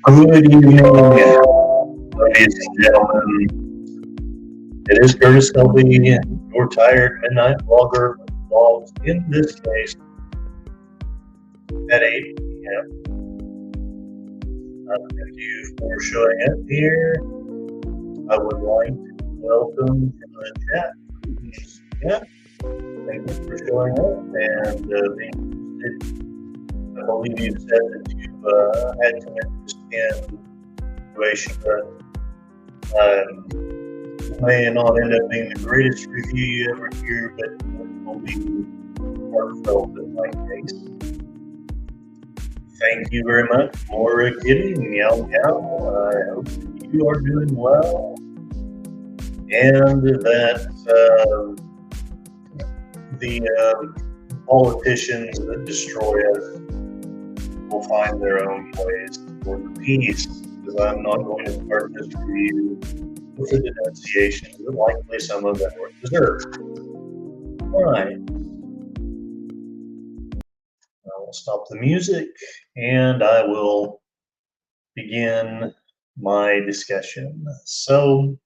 Good evening, ladies and gentlemen. It is Curtis Selby, your tired midnight vlogger with vlogs, in this case, at 8 p.m. Thank you for showing up here. I would like to welcome from the chat. Yeah, thank you for showing up and being interested. I believe you said that you had some interest in Ueshiba. May not end up being the greatest review you ever hear, but it will be heartfelt in my case. Thank you very much for getting Meow Meow. I hope that you are doing well and that the politicians that destroy us will find their own ways for the peace, because I'm not going to start this review with the denunciations that likely some of them were deserved. All right. I will stop the music and I will begin my discussion. So,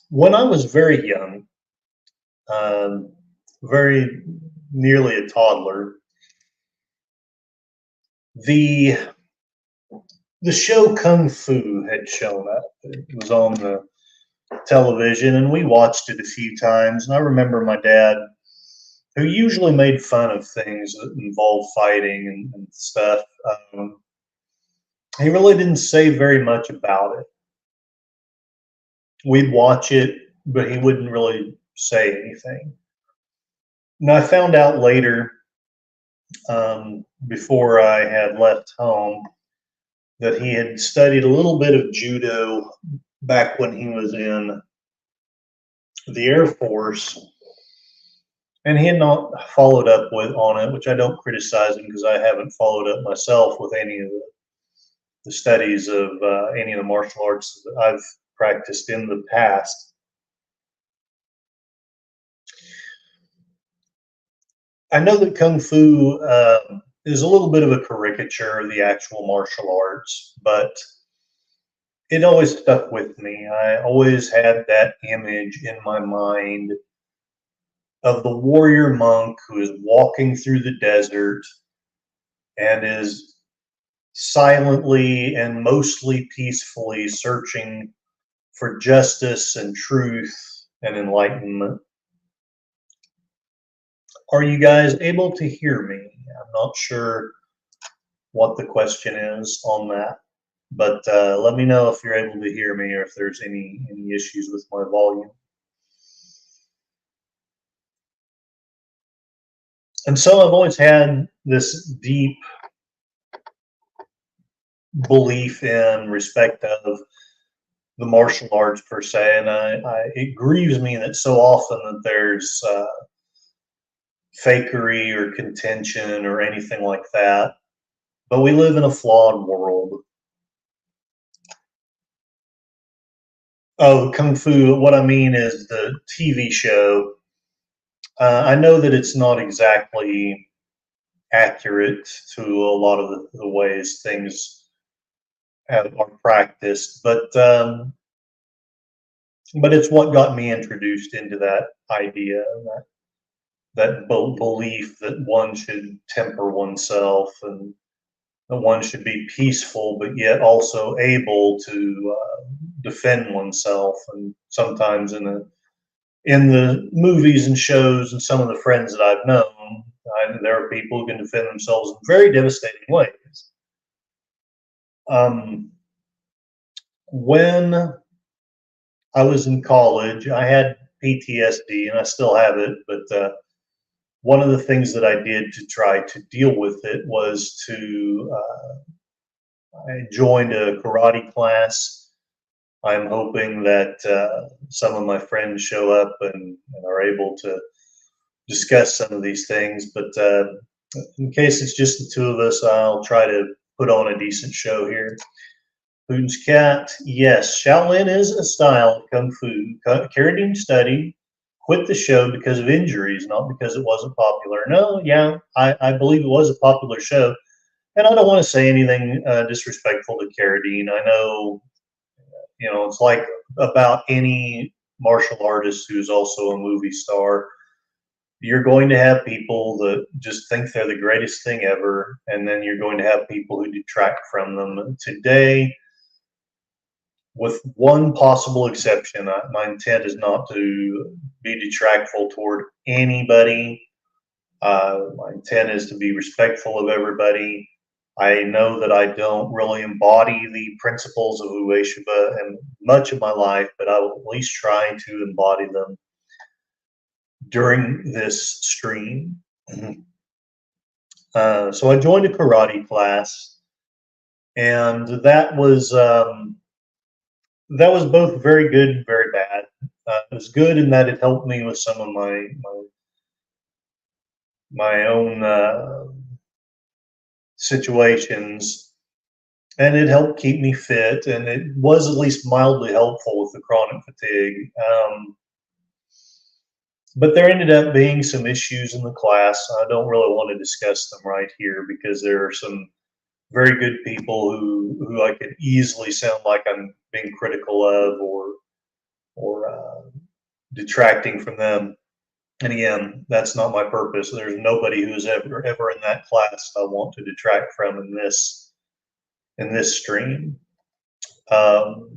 when I was very young, very nearly a toddler, the show Kung Fu had shown up. It was on the television and we watched it a few times. And I remember my dad, who usually made fun of things that involved fighting and stuff, he really didn't say very much about it. We'd watch it, but he wouldn't really say anything. And I found out later, before I had left home, that he had studied a little bit of judo back when he was in the Air Force, and he had not followed up on it, which I don't criticize him because I haven't followed up myself with any of the studies of any of the martial arts that I've practiced in the past. I know that Kung Fu is a little bit of a caricature of the actual martial arts, but it always stuck with me. I always had that image in my mind of the warrior monk who is walking through the desert and is silently and mostly peacefully searching for justice and truth and enlightenment. Are you guys able to hear me? I'm not sure what the question is on that, but let me know if you're able to hear me or if there's any issues with my volume. And so I've always had this deep belief in respect of the martial arts per se, and it grieves me that so often that there's fakery or contention or anything like that. But we live in a flawed world. Oh, Kung Fu, what I mean is the TV show. I know that it's not exactly accurate to a lot of the ways things are practiced, but it's what got me introduced into that idea, that belief that one should temper oneself and that one should be peaceful, but yet also able to defend oneself. And sometimes in the movies and shows and some of the friends that I've known, there are people who can defend themselves in very devastating ways. When I was in college, I had PTSD, and I still have it, but one of the things that I did to try to deal with it was I joined a karate class. I'm hoping that some of my friends show up and are able to discuss some of these things, but in case it's just the two of us, I'll try to put on a decent show here. Putin's cat, yes, Shaolin is a style of Kung Fu. Carradine studied quit the show because of injuries, not because it wasn't popular. No, yeah, I believe it was a popular show. And I don't want to say anything disrespectful to Carradine. I know, it's like about any martial artist who's also a movie star. You're going to have people that just think they're the greatest thing ever, and then you're going to have people who detract from them. Today, with one possible exception, my intent is not to be detractful toward anybody. My intent is to be respectful of everybody. I know that I don't really embody the principles of Ueshiba in much of my life, but I will at least try to embody them during this stream. So I joined a karate class, and that was both very good and very bad. It was good in that it helped me with some of my own situations, and it helped keep me fit, and it was at least mildly helpful with the chronic fatigue. But there ended up being some issues in the class. I don't really want to discuss them right here because there are some very good people who I could easily sound like I'm being critical of or detracting from them. And again, that's not my purpose. There's nobody who's ever in that class I want to detract from in this stream. But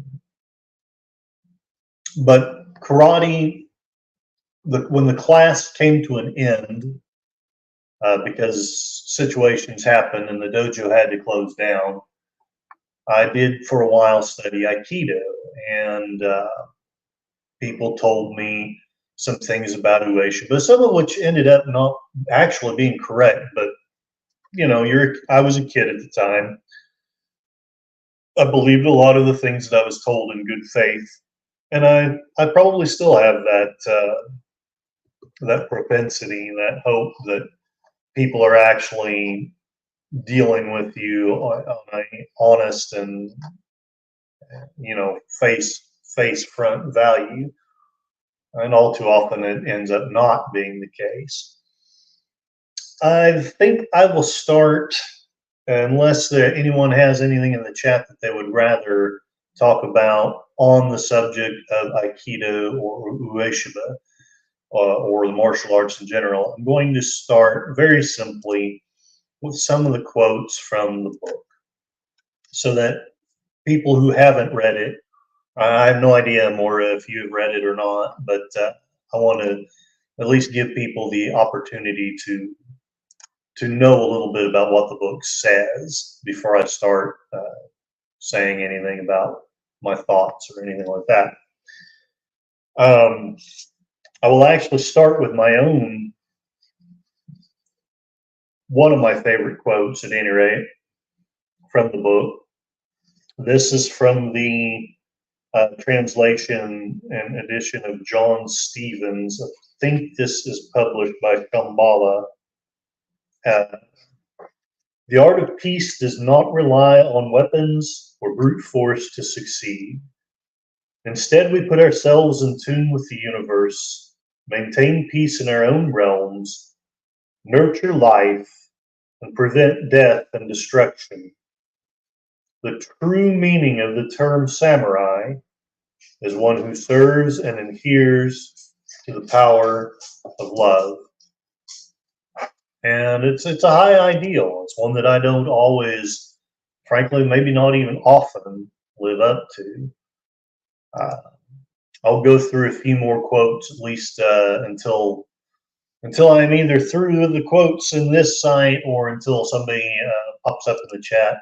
karate, when the class came to an end, because situations happened and the dojo had to close down, I did for a while study Aikido, and people told me some things about Ueshiba, some of which ended up not actually being correct. But I was a kid at the time. I believed a lot of the things that I was told in good faith, and I probably still have that propensity, that hope that people are actually dealing with you on a honest and face front value, and all too often it ends up not being the case. I think I will start, unless anyone has anything in the chat that they would rather talk about on the subject of Aikido or Ueshiba, or the martial arts in general. I'm going to start very simply with some of the quotes from the book, so that people who haven't read it, I have no idea, Maura, if you've read it or not, but I want to at least give people the opportunity to know a little bit about what the book says before I start saying anything about my thoughts or anything like that. I will actually start with my own, one of my favorite quotes at any rate, from the book. This is from the translation and edition of John Stevens. I think this is published by Shambhala. The art of peace does not rely on weapons or brute force to succeed. Instead, we put ourselves in tune with the universe, maintain peace in our own realms, nurture life, and prevent death and destruction. The true meaning of the term samurai is one who serves and adheres to the power of love. And it's a high ideal. It's one that I don't always, frankly, maybe not even often, live up to. I'll go through a few more quotes, at least until I'm either through with the quotes in this site, or until somebody pops up in the chat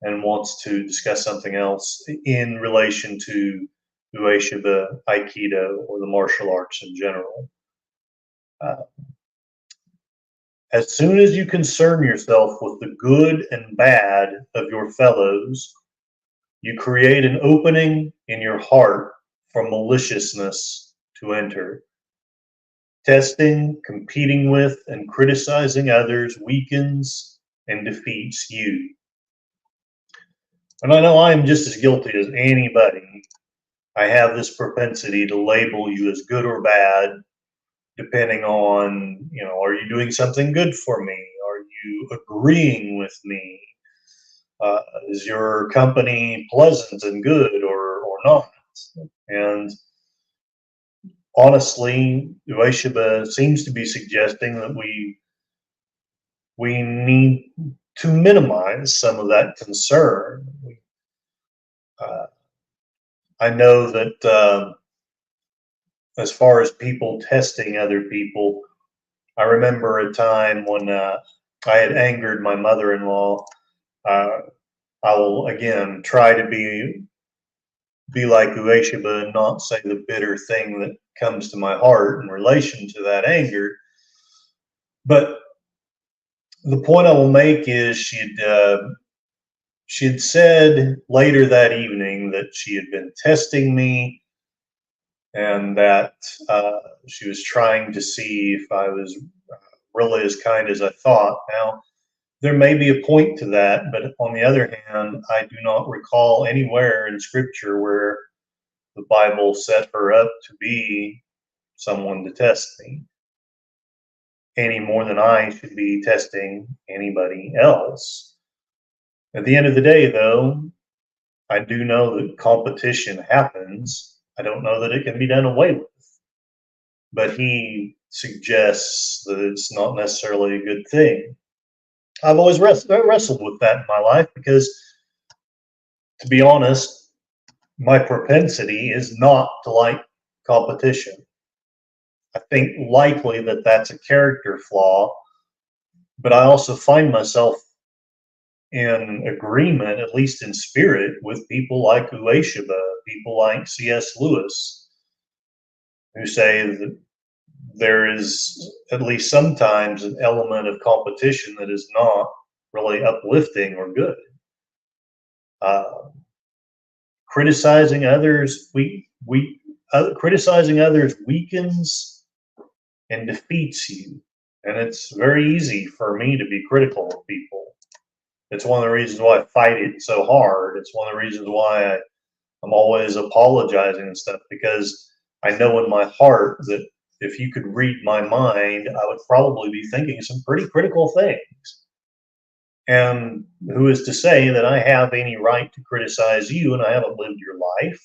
and wants to discuss something else in relation to Ueshiba, Aikido, or the martial arts in general. As soon as you concern yourself with the good and bad of your fellows, you create an opening in your heart for maliciousness to enter. Testing, competing with, and criticizing others weakens and defeats you. And I know I am just as guilty as anybody. I have this propensity to label you as good or bad, depending on, are you doing something good for me? Are you agreeing with me? Is your company pleasant and good or not? And honestly, Ueshiba seems to be suggesting that we need to minimize some of that concern. Uh, I know that as far as people testing other people, I remember a time when I had angered my mother-in-law. Uh, I will again try to be like Ueshiba and not say the bitter thing that comes to my heart in relation to that anger. But the point I will make is she had said later that evening that she had been testing me and that she was trying to see if I was really as kind as I thought. Now, there may be a point to that, but on the other hand, I do not recall anywhere in Scripture where the Bible set her up to be someone to test me any more than I should be testing anybody else. At the end of the day, though, I do know that competition happens. I don't know that it can be done away with. But he suggests that it's not necessarily a good thing. I've always wrestled with that in my life because, to be honest, my propensity is not to like competition. I think likely that that's a character flaw, but I also find myself in agreement, at least in spirit, with people like Ueshiba, people like C.S. Lewis, who say that there is at least sometimes an element of competition that is not really uplifting or good. Uh, criticizing others, criticizing others weakens and defeats you, and it's very easy for me to be critical of people. It's one of the reasons why I fight it so hard. It's one of the reasons why I'm always apologizing and stuff, because I know in my heart that if you could read my mind, I would probably be thinking some pretty critical things. And who is to say that I have any right to criticize you and I haven't lived your life?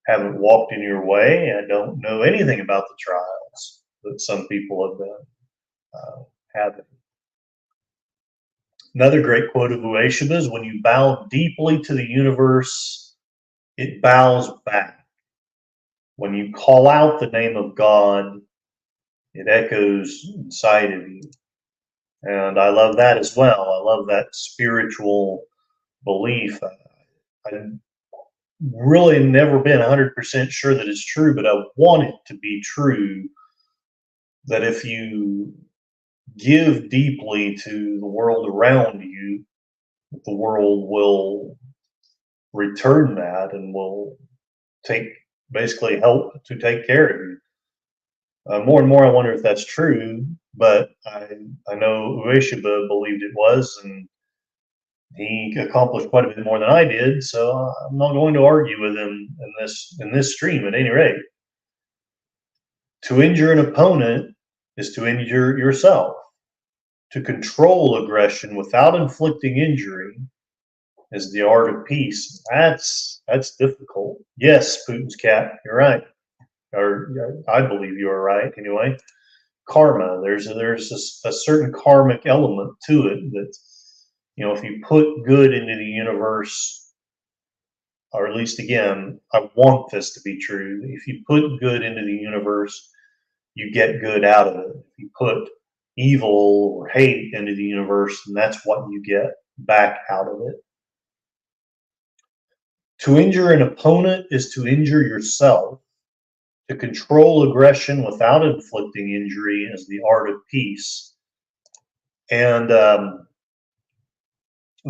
I haven't walked in your way. I don't know anything about the trials that some people have been having. Another great quote of Ueshiba is, when you bow deeply to the universe, it bows back. When you call out the name of God, it echoes inside of you. And I love that as well. I love that spiritual belief. I've really never been 100% sure that it's true, but I want it to be true, that if you give deeply to the world around you, the world will return that and will basically help to take care of you. More and more, I wonder if that's true, but I know Ueshiba believed it was, and he accomplished quite a bit more than I did. So I'm not going to argue with him in this stream. At any rate, to injure an opponent is to injure yourself. To control aggression without inflicting injury is the art of peace. That's difficult. Yes, Putin's cat, you're right. Or I believe you are right anyway. Karma, there's a certain karmic element to it that, if you put good into the universe, or at least again, I want this to be true. If you put good into the universe, you get good out of it. If you put evil or hate into the universe, and that's what you get back out of it. To injure an opponent is to injure yourself. To control aggression without inflicting injury is the art of peace. And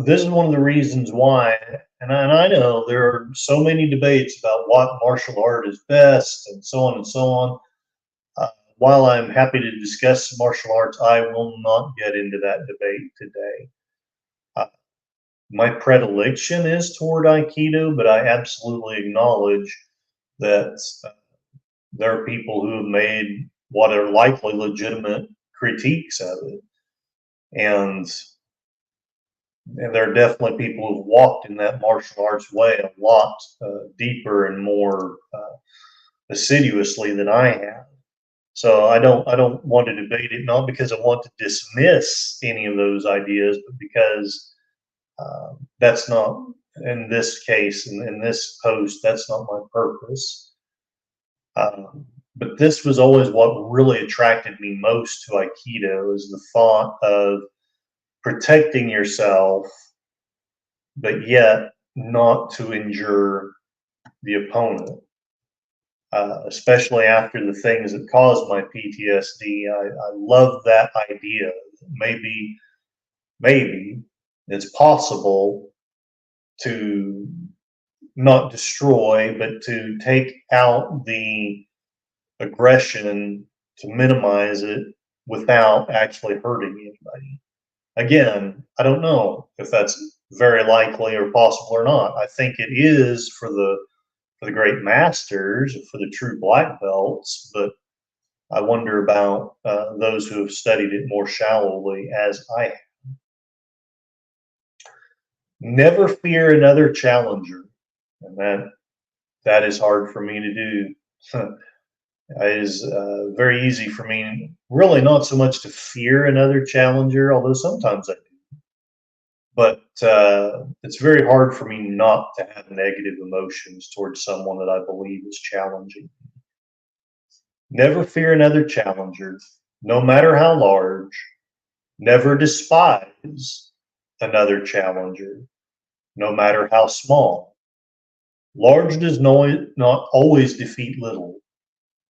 this is one of the reasons why, and I know there are so many debates about what martial art is best and so on and so on. While I'm happy to discuss martial arts, I will not get into that debate today. My predilection is toward Aikido, but I absolutely acknowledge that there are people who have made what are likely legitimate critiques of it. And there are definitely people who've walked in that martial arts way a lot deeper and more assiduously than I have. So I don't want to debate it, not because I want to dismiss any of those ideas, but because that's not, in this case, in this post, that's not my purpose. But this was always what really attracted me most to Aikido, is the thought of protecting yourself, but yet not to injure the opponent. Especially after the things that caused my PTSD, I love that idea. Maybe it's possible to not destroy, but to take out the aggression, to minimize it without actually hurting anybody. Again, I don't know if that's very likely or possible or not. I think it is for the great masters, for the true black belts, but I wonder about those who have studied it more shallowly, as I have. Never fear another challenger, and that is hard for me to do. It is very easy for me, really not so much to fear another challenger, although sometimes I do. But it's very hard for me not to have negative emotions towards someone that I believe is challenging. Never fear another challenger, no matter how large. Never despise another challenger, no matter how small. Large does not always defeat little.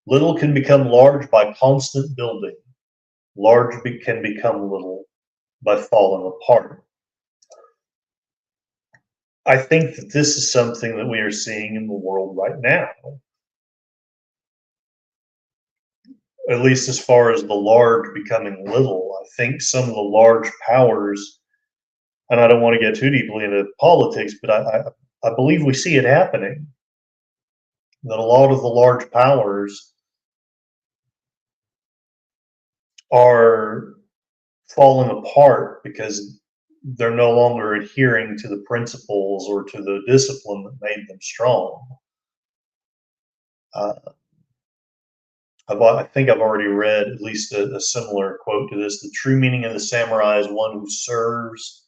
Little can become large by constant building. Large can become little by falling apart. I think that this is something that we are seeing in the world right now. At least as far as the large becoming little. I think some of the large powers, and I don't want to get too deeply into politics, but I believe we see it happening. That a lot of the large powers are falling apart because they're no longer adhering to the principles or to the discipline that made them strong. I think I've already read at least a similar quote to this. The true meaning of the samurai is one who serves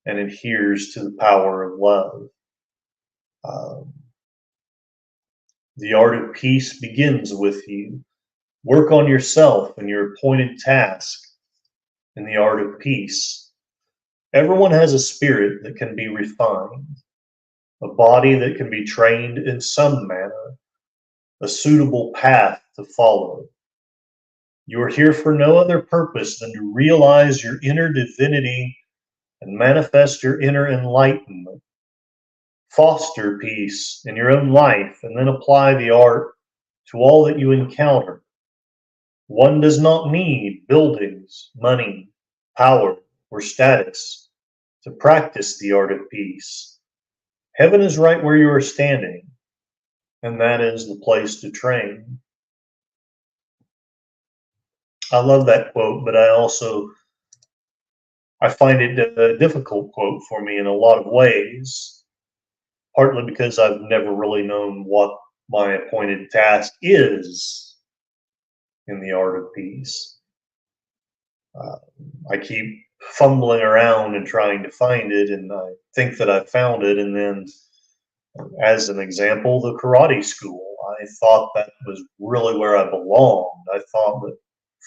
and adheres to the power of love. The art of peace begins with you. Work on yourself and your appointed task in the art of peace. Everyone has a spirit that can be refined, a body that can be trained in some manner, a suitable path to follow. You are here for no other purpose than to realize your inner divinity and manifest your inner enlightenment. Foster peace in your own life and then apply the art to all that you encounter. One does not need buildings, money, power, or status to practice the art of peace. Heaven is right where you are standing, and that is the place to train. I love that quote, but I find it a difficult quote for me in a lot of ways, partly because I've never really known what my appointed task is in the art of peace. I keep fumbling around and trying to find it, and I think that I found it, and then as an example, the karate school. I thought that was really where I belonged. I thought that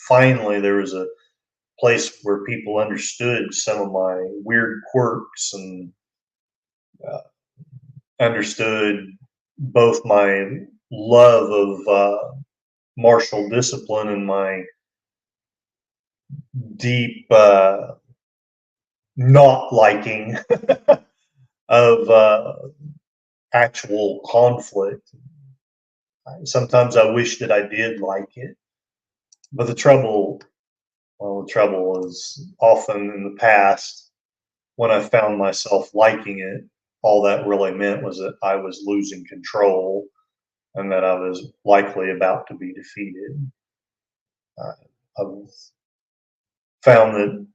finally there was a place where people understood some of my weird quirks and understood both my love of martial discipline and my deep not liking of actual conflict. Sometimes I wish that I did like it, but the trouble is often in the past when I found myself liking it, all that really meant was that I was losing control and that I was likely about to be defeated. I've found that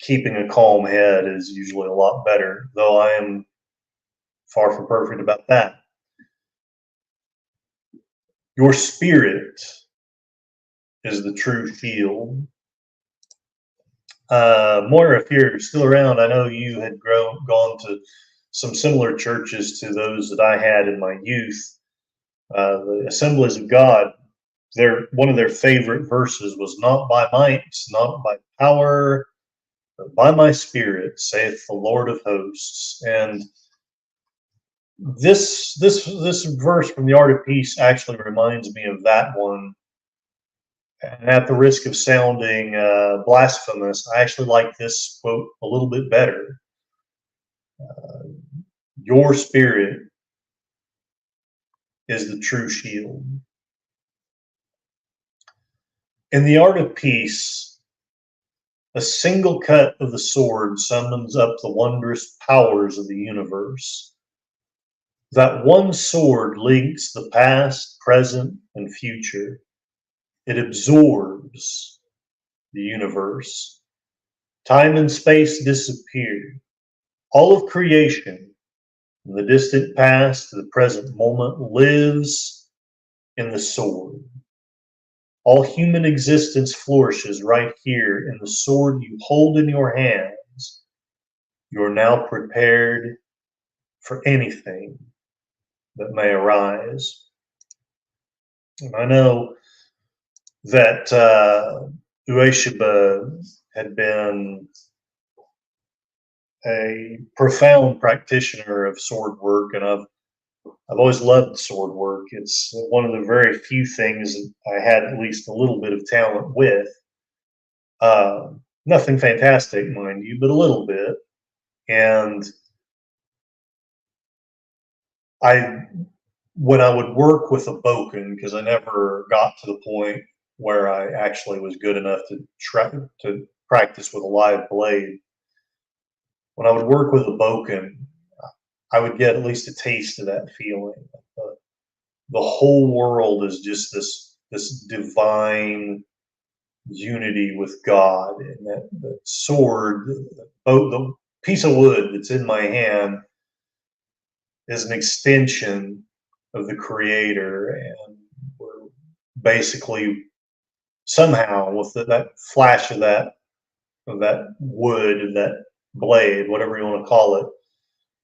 keeping a calm head is usually a lot better, though I am far from perfect about that. Your spirit is the true shield. Moira, if you're still around, I know you had gone to some similar churches to those that I had in my youth. The Assemblies of God, one of their favorite verses was, "Not by might, not by power, but by my spirit, saith the Lord of hosts." And this verse from the Art of Peace actually reminds me of that one. And at the risk of sounding blasphemous, I actually like this quote a little bit better. Your spirit is the true shield. In the Art of Peace, a single cut of the sword summons up the wondrous powers of the universe. That one sword links the past, present, and future. It absorbs the universe. Time and space disappear. All of creation, from the distant past to the present moment, lives in the sword. All human existence flourishes right here in the sword you hold in your hands. You are now prepared for anything that may arise. And I know that Ueshiba had been a profound practitioner of sword work, and I've always loved sword work. It's one of the very few things that I had at least a little bit of talent with. Nothing fantastic, mind you, but a little bit. And when I would work with a boken, because I never got to the point where I actually was good enough to practice with a live blade. When I would work with a boken, I would get at least a taste of that feeling. The whole world is just this divine unity with God, and that sword, the piece of wood that's in my hand, is an extension of the Creator, and we're basically somehow with that flash of that wood, of that blade, whatever you want to call it,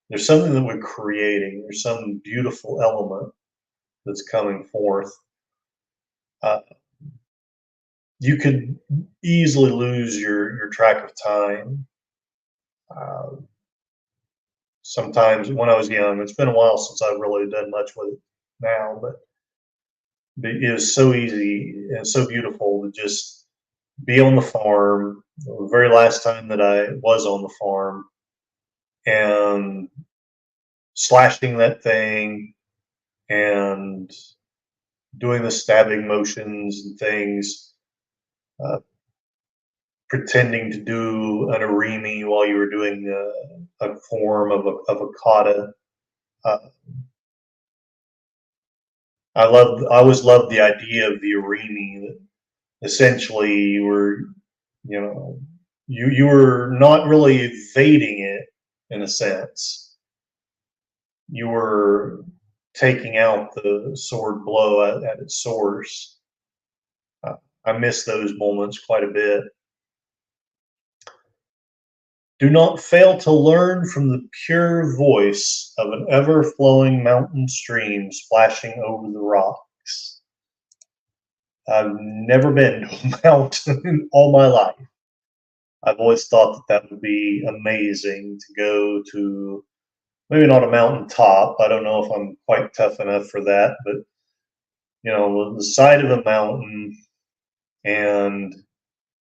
there's something that we're creating. There's some beautiful element that's coming forth. You could easily lose your track of time. Sometimes when I was young, it's been a while since I've really done much with it now, but it was so easy and so beautiful to just be on the farm. The very last time that I was on the farm, and slashing that thing and doing the stabbing motions and things, pretending to do an arimi while you were doing a form of a kata. I always loved the idea of the arimi, that essentially you were, you were not really evading it in a sense. You were taking out the sword blow at its source. I miss those moments quite a bit. Do not fail to learn from the pure voice of an ever-flowing mountain stream splashing over the rocks. I've never been to a mountain in all my life. I've always thought that would be amazing to go to, maybe not a mountain top. I don't know if I'm quite tough enough for that, but the side of a mountain, and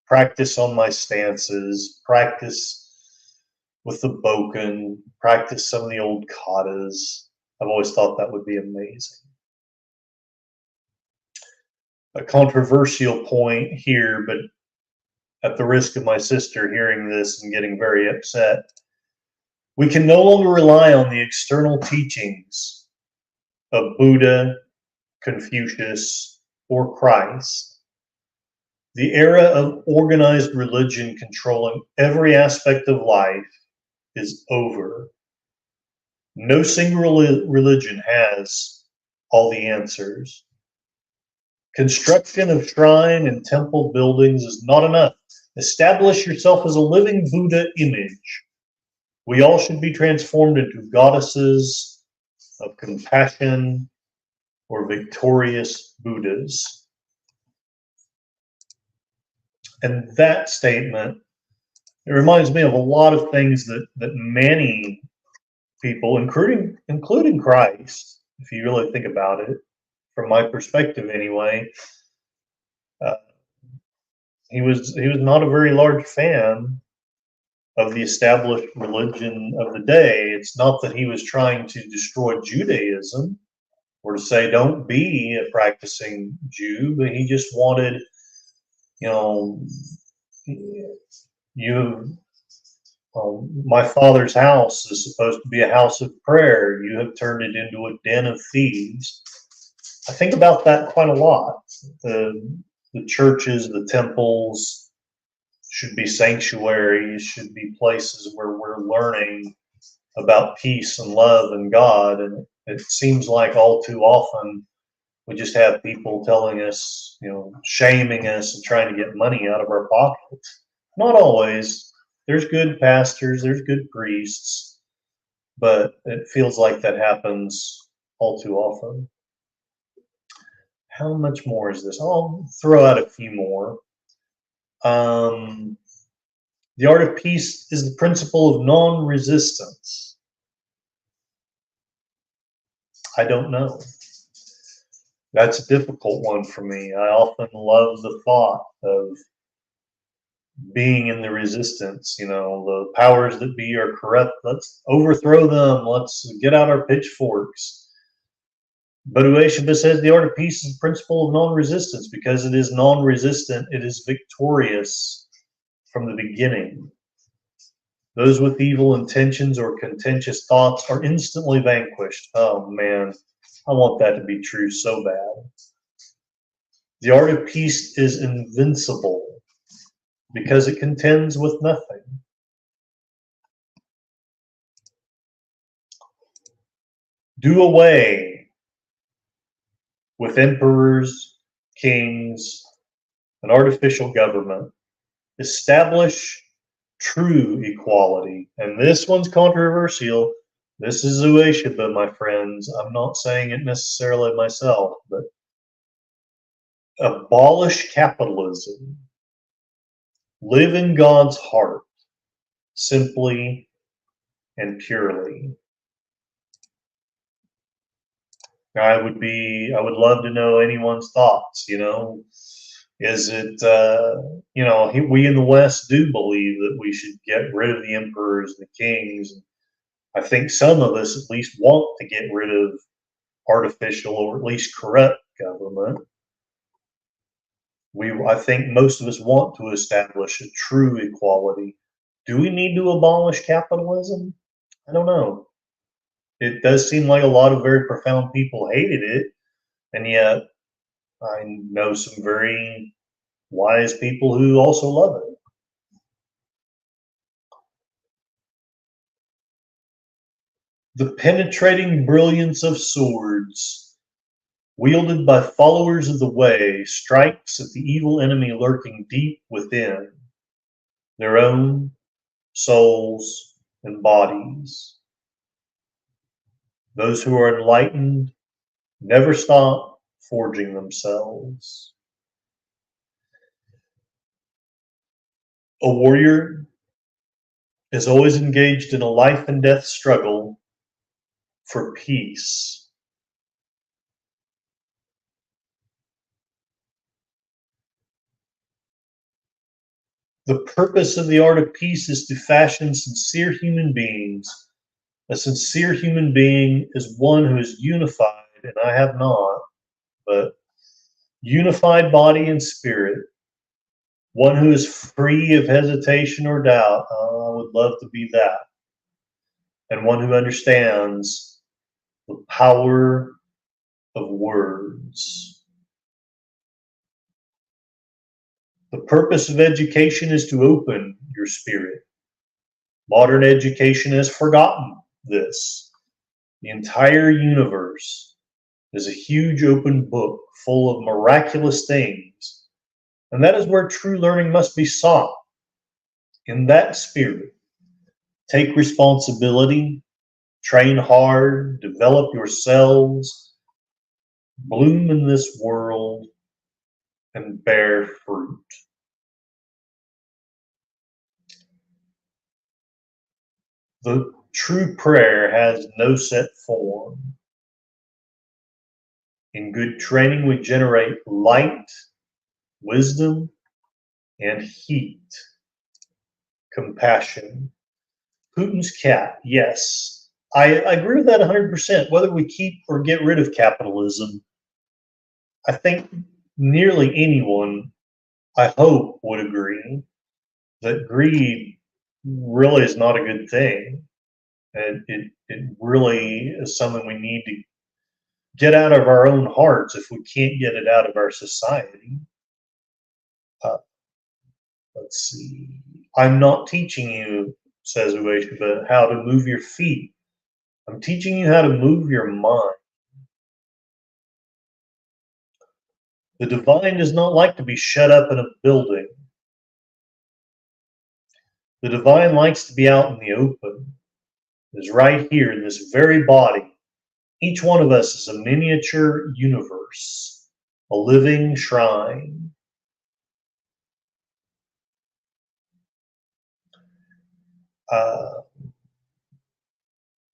practice on my stances, practice with the boken, practice some of the old katas. I've always thought that would be amazing. A controversial point here, but at the risk of my sister hearing this and getting very upset, we can no longer rely on the external teachings of Buddha, Confucius, or Christ. The era of organized religion controlling every aspect of life is over. No single religion has all the answers. Construction of shrine and temple buildings is not enough. Establish yourself as a living Buddha image. We all should be transformed into goddesses of compassion or victorious Buddhas. And that statement, it reminds me of a lot of things that many people, including Christ, if you really think about it, from my perspective anyway, uh, he was not a very large fan of the established religion of the day. It's not that he was trying to destroy Judaism or to say don't be a practicing Jew, but he just wanted, you know, my father's house is supposed to be a house of prayer. You have turned it into a den of thieves. I think about that quite a lot. The churches, the temples should be sanctuaries, should be places where we're learning about peace and love and God. And it seems like all too often we just have people telling us, shaming us and trying to get money out of our pockets. Not always. There's good pastors, there's good priests, but it feels like that happens all too often. How much more is this? I'll throw out a few more. The art of peace is the principle of non-resistance. I don't know. That's a difficult one for me. I often love the thought of being in the resistance. The powers that be are corrupt. Let's overthrow them. Let's get out our pitchforks. But Ueshiba says the art of peace is the principle of non-resistance. Because it is non-resistant, it is victorious from the beginning. Those with evil intentions or contentious thoughts are instantly vanquished. Oh man, I want that to be true so bad. The art of peace is invincible because it contends with nothing. Do away with emperors, kings, and artificial government. Establish true equality. And this one's controversial. This is Ueshiba, my friends. I'm not saying it necessarily myself, but abolish capitalism. Live in God's heart, simply and purely. I would love to know anyone's thoughts. Is it, we in the West do believe that we should get rid of the emperors and the kings. I think some of us at least want to get rid of artificial or at least corrupt government. I think most of us want to establish a true equality. Do we need to abolish capitalism? I don't know. It does seem like a lot of very profound people hated it, and yet I know some very wise people who also love it. The penetrating brilliance of swords, wielded by followers of the way, strikes at the evil enemy lurking deep within their own souls and bodies. Those who are enlightened never stop forging themselves. A warrior is always engaged in a life and death struggle for peace. The purpose of the art of peace is to fashion sincere human beings. A sincere human being is one who is unified, and I have not, but unified body and spirit. One who is free of hesitation or doubt. I would love to be that. And one who understands the power of words. The purpose of education is to open your spirit. Modern education has forgotten this. The entire universe is a huge open book full of miraculous things, and that is where true learning must be sought. In that spirit, take responsibility, train hard, develop yourselves, bloom in this world, and bear fruit. The true prayer has no set form. In good training, we generate light, wisdom, and heat. Compassion. Putin's cat, yes. I agree with that 100%. Whether we keep or get rid of capitalism, I think nearly anyone, I hope, would agree that greed really is not a good thing. And it really is something we need to get out of our own hearts if we can't get it out of our society. Uh, let's see. I'm not teaching you, says Ueshiba, how to move your feet. I'm teaching you how to move your mind. The divine does not like to be shut up in a building. The divine likes to be out in the open. It is right here in this very body. Each one of us is a miniature universe, a living shrine.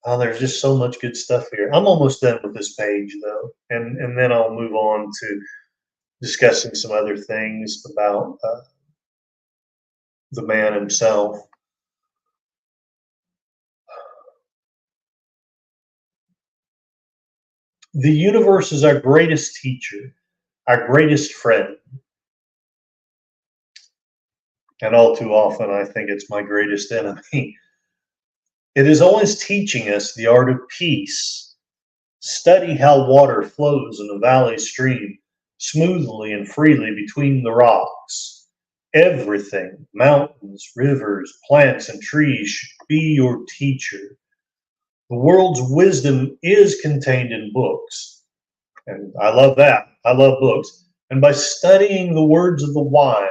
Oh, there's just so much good stuff here. I'm almost done with this page, though, and then I'll move on to discussing some other things about the man himself. The universe is our greatest teacher, our greatest friend. And all too often, I think it's my greatest enemy. It is always teaching us the art of peace. Study how water flows in a valley stream smoothly and freely between the rocks. Everything, mountains, rivers, plants, and trees should be your teacher. The world's wisdom is contained in books. And I love that. I love books. And by studying the words of the wise,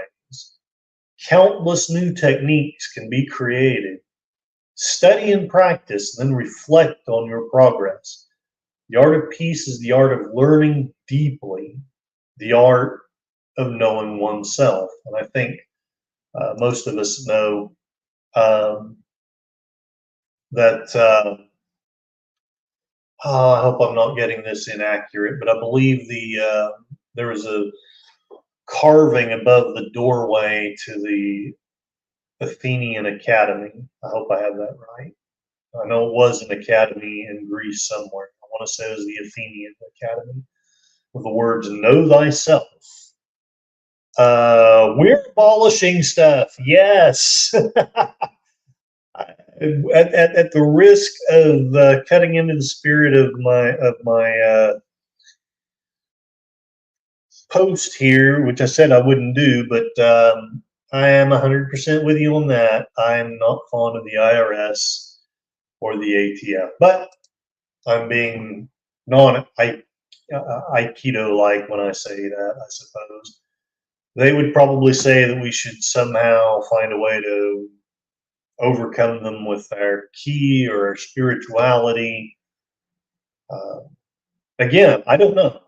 countless new techniques can be created. Study and practice, then reflect on your progress. The art of peace is the art of learning deeply, the art of knowing oneself. And I think most of us know that, I hope I'm not getting this inaccurate, but I believe there was a carving above the doorway to the Athenian Academy. I hope I have that right. I know it was an academy in Greece somewhere. I want to say it was the Athenian Academy with the words, know thyself. We're abolishing stuff. Yes. At the risk of cutting into the spirit of my post here, which I said I wouldn't do, but I am 100% with you on that. I am not fond of the IRS or the ATF, but I'm being Aikido-like when I say that, I suppose. They would probably say that we should somehow find a way to overcome them with our ki or our spirituality. Again, I don't know.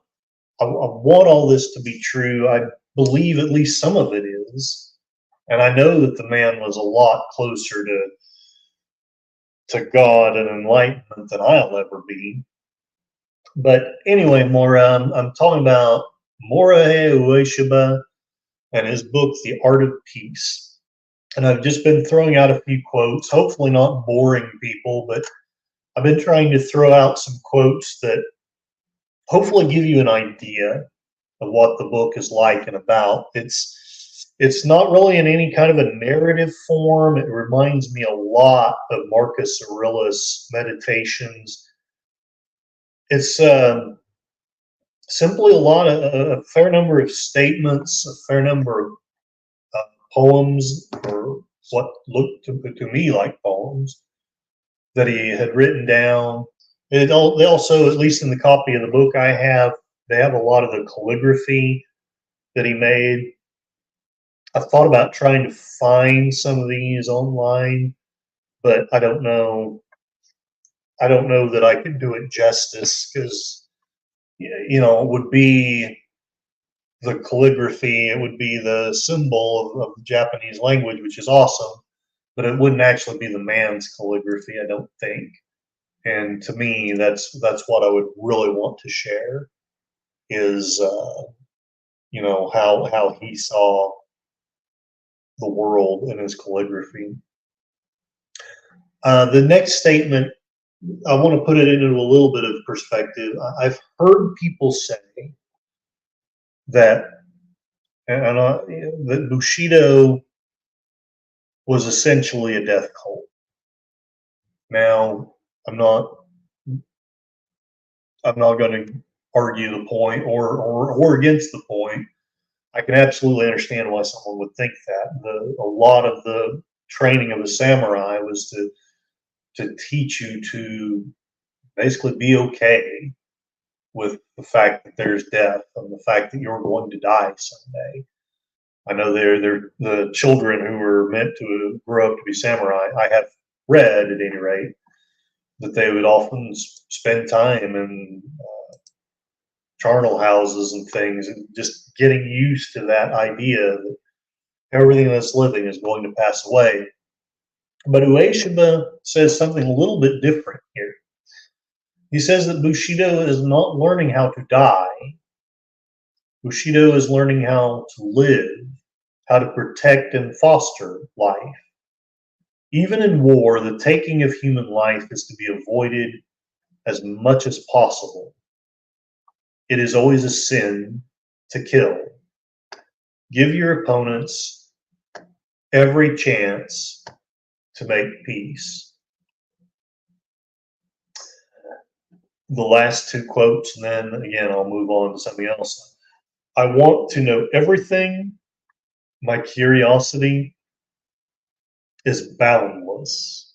I want all this to be true. I believe at least some of it is. And I know that the man was a lot closer to God and enlightenment than I'll ever be. But anyway, I'm talking about Morihei Ueshiba and his book, The Art of Peace. And I've just been throwing out a few quotes, hopefully not boring people, but I've been trying to throw out some quotes that hopefully give you an idea of what the book is like and about. It's not really in any kind of a narrative form. It reminds me a lot of Marcus Aurelius' Meditations. It's simply a fair number of statements, a fair number of poems, or what looked to me like poems, that he had written down. They also, at least in the copy of the book I have, they have a lot of the calligraphy that he made. I've thought about trying to find some of these online, but I don't know. I don't know that I could do it justice, because it would be the calligraphy, it would be the symbol of the Japanese language, which is awesome, but it wouldn't actually be the man's calligraphy, I don't think. And to me, that's what I would really want to share, is how he saw the world in his calligraphy. The next statement, I want to put it into a little bit of perspective. I've heard people say that, that Bushido was essentially a death cult. Now, I'm not going to argue the point or against the point. I can absolutely understand why someone would think that. A lot of the training of a samurai was to teach you to basically be okay with the fact that there's death and the fact that you're going to die someday. I know they're the children who were meant to grow up to be samurai. I have read, at any rate, that they would often spend time in charnel houses and things, and just getting used to that idea that everything that's living is going to pass away. But Ueshiba says something a little bit different here. He says that Bushido is not learning how to die. Bushido is learning how to live, how to protect and foster life. Even in war, the taking of human life is to be avoided as much as possible. It is always a sin to kill. Give your opponents every chance to make peace. The last two quotes, and then again, I'll move on to something else. I want to know everything. My curiosity is boundless.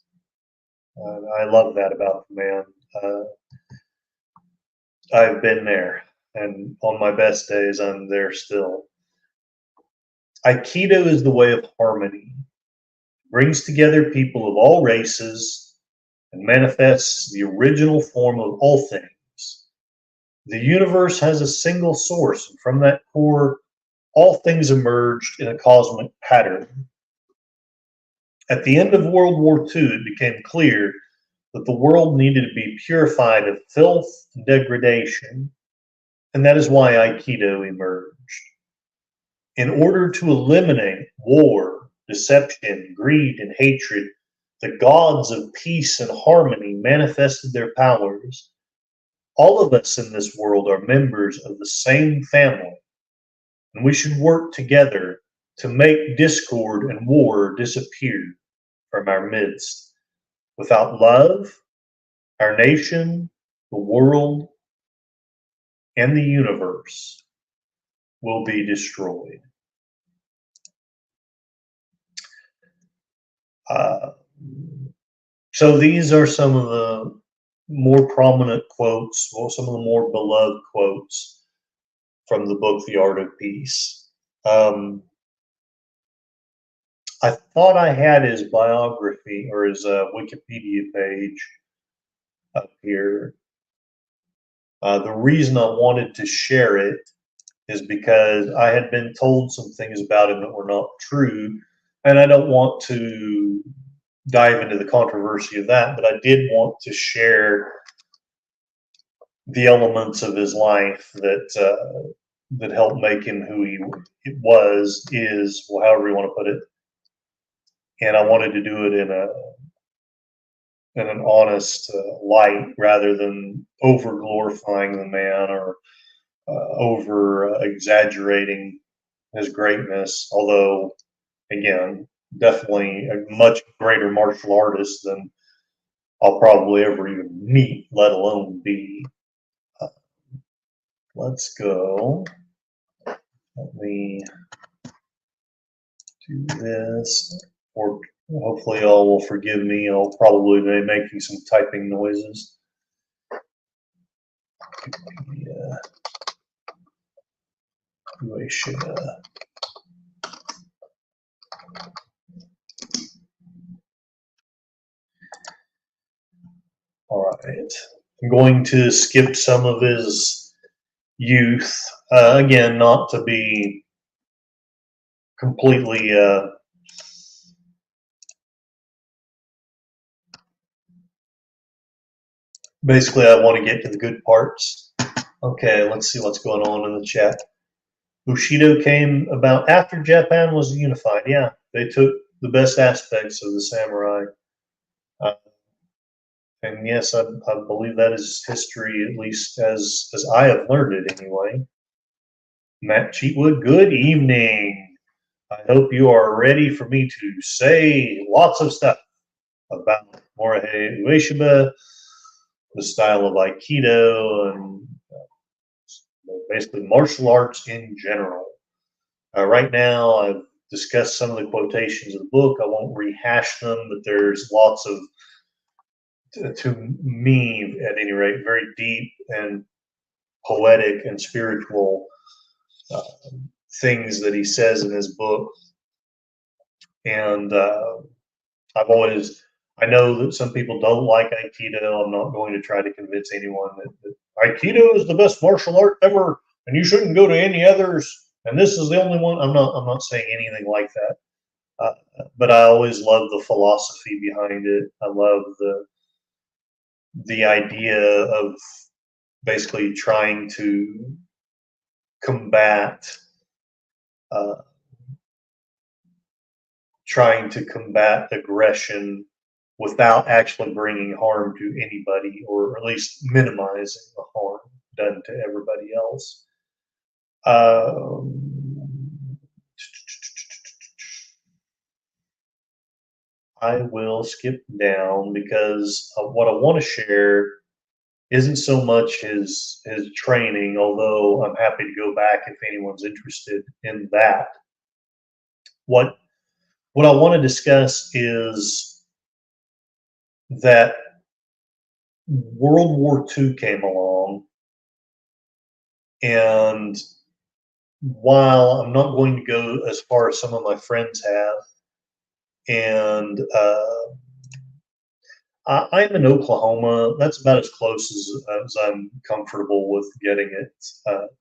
I love that about the man. I've been there, and on my best days, I'm there still. Aikido is the way of harmony. It brings together people of all races and manifests the original form of all things. The universe has a single source, and from that core, all things emerged in a cosmic pattern. At the end of World War II, it became clear that the world needed to be purified of filth and degradation, and that is why Aikido emerged. In order to eliminate war, deception, greed, and hatred, the gods of peace and harmony manifested their powers. All of us in this world are members of the same family, and we should work together to make discord and war disappear from our midst. Without love, our nation, the world, and the universe will be destroyed. So these are some of the more prominent quotes, well, some of the more beloved quotes from the book, The Art of Peace. I thought I had his biography or his Wikipedia page up here. The reason I wanted to share it is because I had been told some things about him that were not true, and I don't want to dive into the controversy of that, but I did want to share the elements of his life that helped make him who he is, well, however you want to put it. And I wanted to do it in an honest light, rather than over glorifying the man or over exaggerating his greatness. Although, again, definitely a much greater martial artist than I'll probably ever even meet, let alone be. Let's go. Let me do this, or hopefully y'all will forgive me. I'll probably be making some typing noises. Yeah. Ueshiba. All right. I'm going to skip some of his youth. Again, not to be completely basically, I want to get to the good parts. Okay, let's see what's going on in the chat. Bushido came about after Japan was unified. Yeah, they took the best aspects of the samurai. Uh, and yes, I believe that is history, at least as I have learned it anyway. Matt Cheatwood, good evening. I hope you are ready for me to say lots of stuff about Morihei Ueshiba, the style of Aikido, and basically martial arts in general. Right now, I've discussed some of the quotations of the book. I won't rehash them, but there's lots of, to me at any rate, very deep and poetic and spiritual uh, things that he says in his book. And I know that some people don't like Aikido. I'm not going to try to convince anyone that Aikido is the best martial art ever, and you shouldn't go to any others. And this is the only one. I'm not saying anything like that. But I always love the philosophy behind it. I love the idea of basically trying to combat uh, aggression without actually bringing harm to anybody, or at least minimizing the harm done to everybody else. I will skip down because what I want to share isn't so much his training, although I'm happy to go back if anyone's interested in that. What I want to discuss is that World War II came along, and while I'm not going to go as far as some of my friends have, and I'm in Oklahoma. That's about as close as I'm comfortable with getting it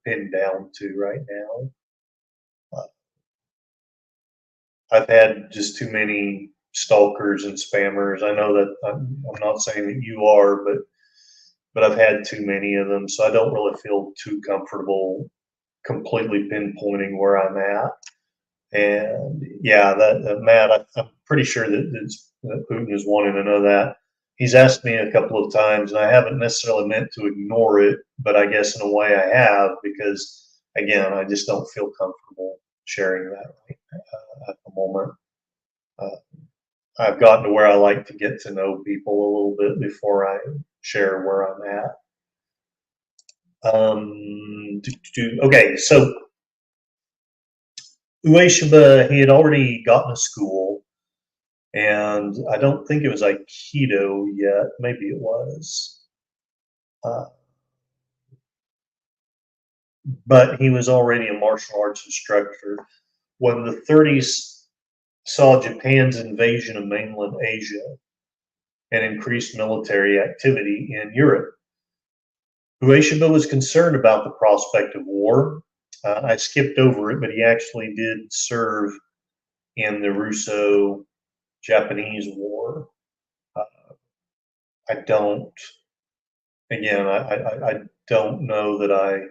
pinned down to right now. I've had just too many stalkers and spammers. I know that I'm not saying that you are, but I've had too many of them, so I don't really feel too comfortable completely pinpointing where I'm at. And yeah, that Matt, I'm pretty sure that Putin is wanting to know that. He's asked me a couple of times, and I haven't necessarily meant to ignore it, but I guess in a way I have, because again, I just don't feel comfortable sharing that at the moment. I've gotten to where I like to get to know people a little bit before I share where I'm at. Okay, so Ueshiba, he had already gotten to school, and I don't think it was Aikido yet. Maybe it was. But he was already a martial arts instructor. When the 30s saw Japan's invasion of mainland Asia and increased military activity in Europe, Ueshiba was concerned about the prospect of war. I skipped over it, but he actually did serve in the Russo-Japanese War. I don't, again, I don't know that I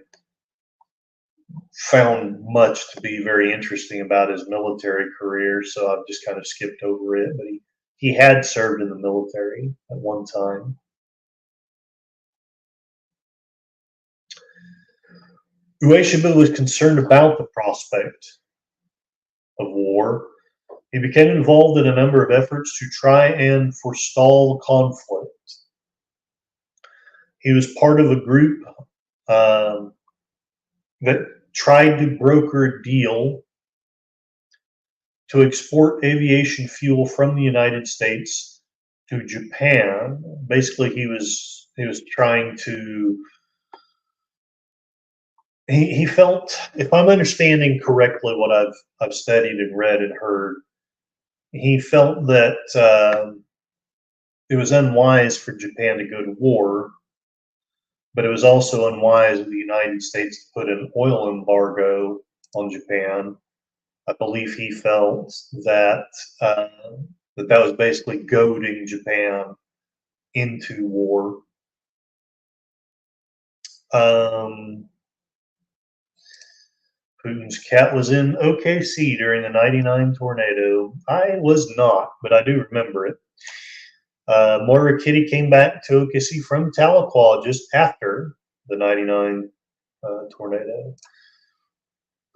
found much to be very interesting about his military career, so I've just kind of skipped over it. But he had served in the military at one time. Ueshiba was concerned about the prospect of war. He became involved in a number of efforts to try and forestall conflict. He was part of a group that tried to broker a deal to export aviation fuel from the United States to Japan. Basically, he was trying to. He felt, if I'm understanding correctly what I've studied and read and heard, he felt that it was unwise for Japan to go to war, but it was also unwise of the United States to put an oil embargo on Japan. I believe he felt that that was basically goading Japan into war. Putin's cat was in OKC during the '99 tornado. I was not, but I do remember it. Moira Kitty came back to OKC from Tahlequah just after the '99 tornado.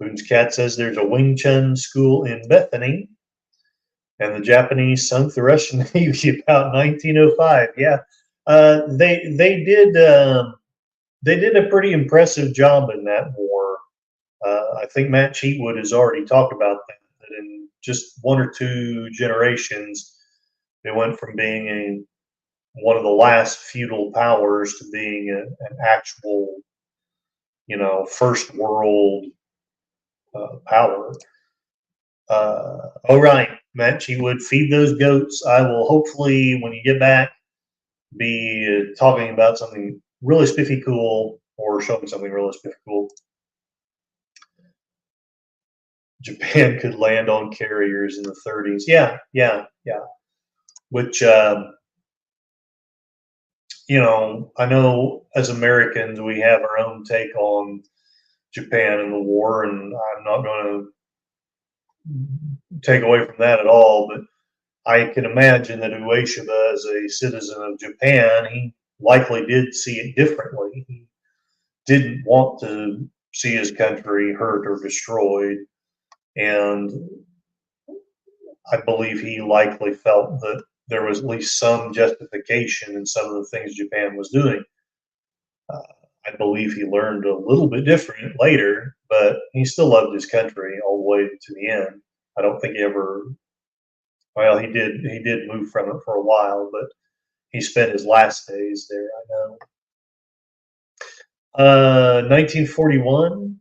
Putin's cat says there's a Wing Chun school in Bethany, and the Japanese sunk the Russian Navy about 1905. Yeah, they did a pretty impressive job in that war. I think Matt Cheatwood has already talked about that in just one or two generations, they went from being one of the last feudal powers to being an actual, first world power. All right, Matt Cheatwood, feed those goats. I will hopefully, when you get back, be talking about something really spiffy cool or showing something really spiffy cool. Japan could land on carriers in the 30s. Yeah. Which, I know as Americans, we have our own take on Japan and the war, and I'm not going to take away from that at all, but I can imagine that Ueshiba, as a citizen of Japan, he likely did see it differently. He didn't want to see his country hurt or destroyed. And I believe he likely felt that there was at least some justification in some of the things Japan was doing. I believe he learned a little bit different later, but he still loved his country all the way to the end. I don't think he ever, well, he did move from it for a while, but he spent his last days there, I know. 1941,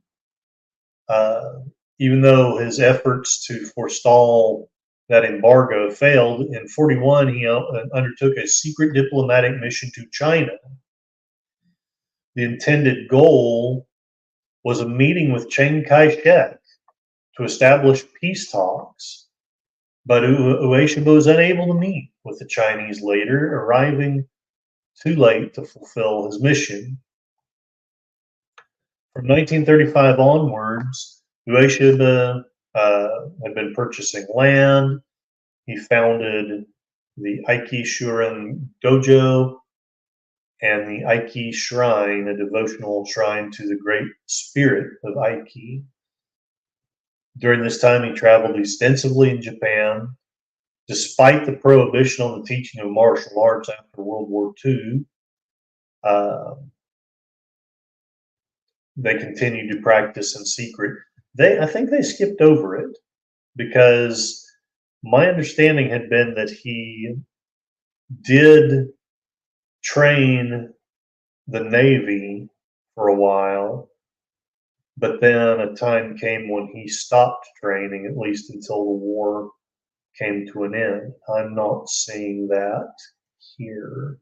even though his efforts to forestall that embargo failed, in 41 he undertook a secret diplomatic mission to China. The intended goal was a meeting with Chiang Kai-shek to establish peace talks, but Ueshiba was unable to meet with the Chinese leader, arriving too late to fulfill his mission. From 1935 onwards, Ueshiba had been purchasing land. He founded the Aiki Shuren Dojo and the Aiki Shrine, a devotional shrine to the Great Spirit of Aiki. During this time, he traveled extensively in Japan. Despite the prohibition on the teaching of martial arts after World War II, they continued to practice in secret. I think they skipped over it because my understanding had been that he did train the Navy for a while, but then a time came when he stopped training, at least until the war came to an end. I'm not seeing that here.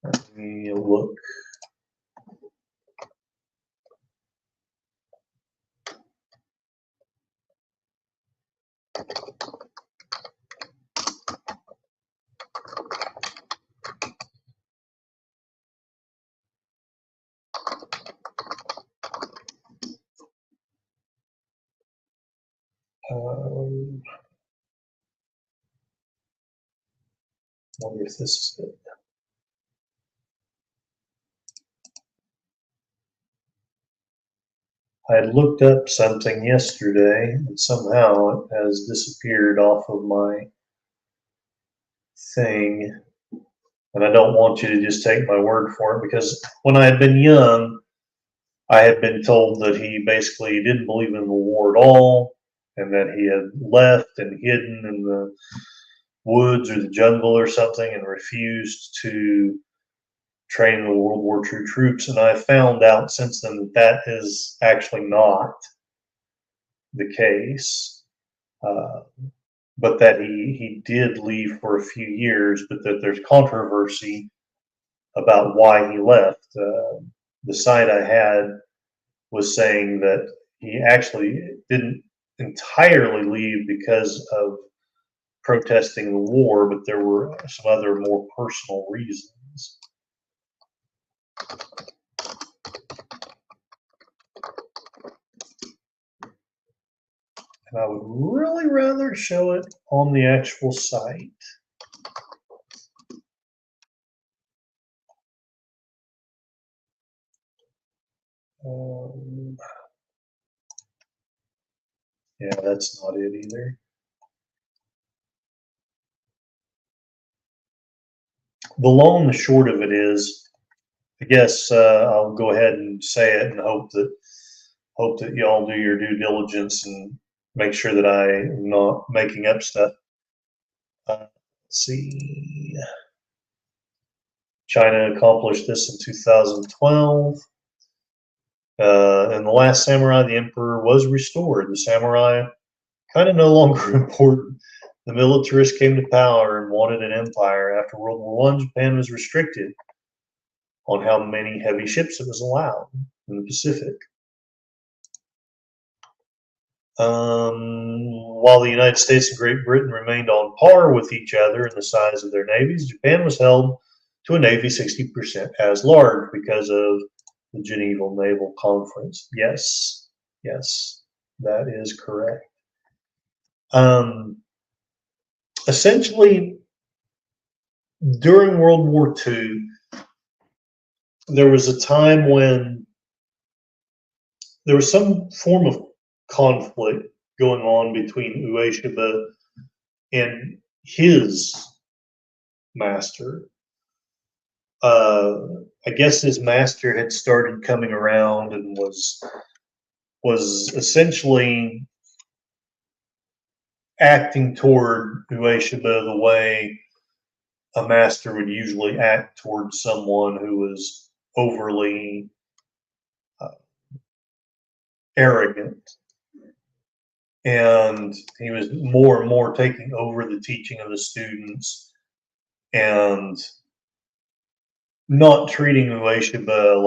Let me look. Wonder if this is it. I had looked up something yesterday and somehow it has disappeared off of my thing. And I don't want you to just take my word for it, because when I had been young, I had been told that he basically didn't believe in the war at all, and that he had left and hidden in the woods or the jungle or something and refused to train the World War II troops. And I found out since then that that is actually not the case, uh, but that he did leave for a few years, but that there's controversy about why he left. The site I had was saying that he actually didn't entirely leave because of protesting the war, but there were some other more personal reasons. And I would really rather show it on the actual site. Yeah, that's not it either. The long and the short of it is, I guess I'll go ahead and say it and hope that y'all do your due diligence and make sure that I'm not making up stuff. Let's see. China accomplished this in 2012. In The Last Samurai, the emperor was restored. The samurai kind of no longer important. The militarists came to power and wanted an empire. After World War I, Japan was restricted on how many heavy ships it was allowed in the Pacific. While the United States and Great Britain remained on par with each other in the size of their navies, Japan was held to a navy 60% as large because of the Geneva Naval Conference. Yes, yes, that is correct. Essentially, during World War II, there was a time when there was some form of conflict going on between Ueshiba and his master. I guess his master had started coming around and was essentially acting toward Ueshiba the way a master would usually act towards someone who was overly arrogant. And he was more and more taking over the teaching of the students and not treating Ueshiba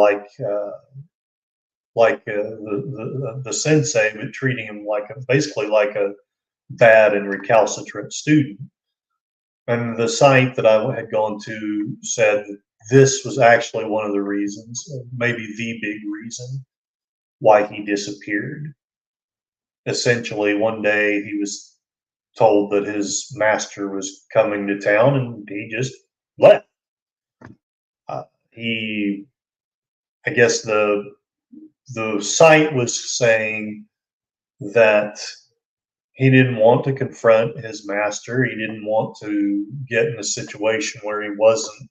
like the sensei, but treating him basically like a bad and recalcitrant student. And the site that I had gone to said that this was actually one of the reasons, maybe the big reason, why he disappeared. Essentially, one day he was told that his master was coming to town, and he just left. I guess the site was saying that he didn't want to confront his master. He didn't want to get in a situation where he wasn't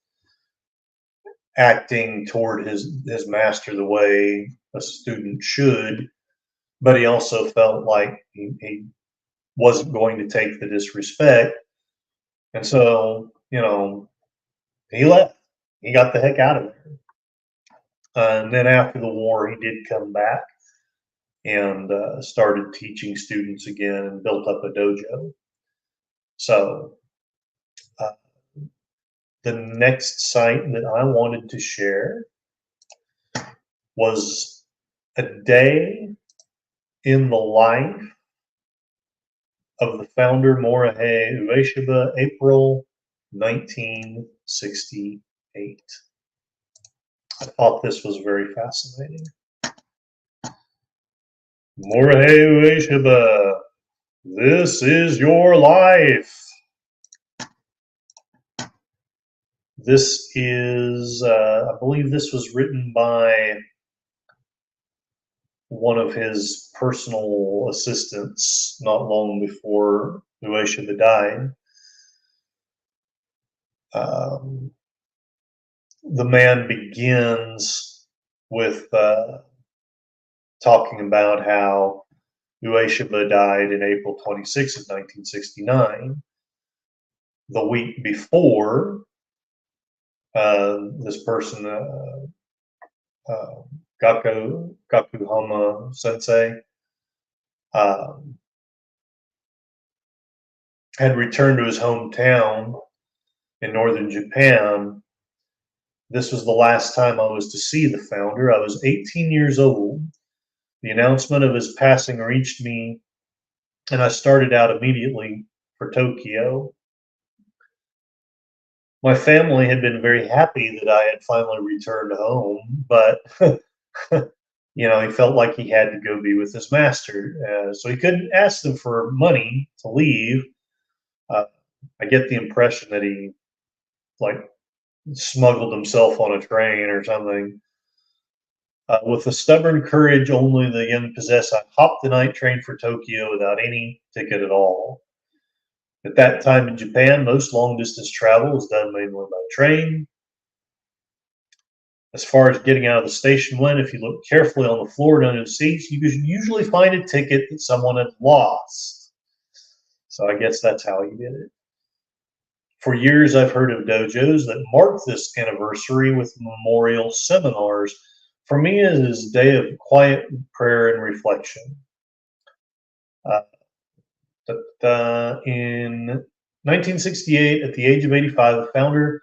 acting toward his master the way a student should, but he also felt like he wasn't going to take the disrespect. And so, he left. He got the heck out of there. And then after the war, he did come back and started teaching students again and built up a dojo. So the next site that I wanted to share was a day in the life of the founder Morihei Ueshiba, April 1968. I thought this was very fascinating. Morihei Ueshiba, this is your life. This is, I believe this was written by one of his personal assistants not long before Ueshiba died. The man begins with talking about how Ueshiba died in April 26 of 1969. The week before, this person, uh, Gakuhama Sensei, um, had returned to his hometown in northern Japan. This was the last time I was to see the founder. I was 18 years old. The announcement of his passing reached me, and I started out immediately for Tokyo. My family had been very happy that I had finally returned home, but he felt like he had to go be with his master, so he couldn't ask them for money to leave. Uh, I get the impression that he like smuggled himself on a train or something. With the stubborn courage only the young possess, I hopped the night train for Tokyo without any ticket at all. At that time in Japan, most long distance travel was done mainly by train. As far as getting out of the station went, if you look carefully on the floor and under the seats, you could usually find a ticket that someone had lost. So I guess that's how he did it. For years, I've heard of dojos that mark this anniversary with memorial seminars. For me, it is a day of quiet prayer and reflection. In 1968, at the age of 85, the founder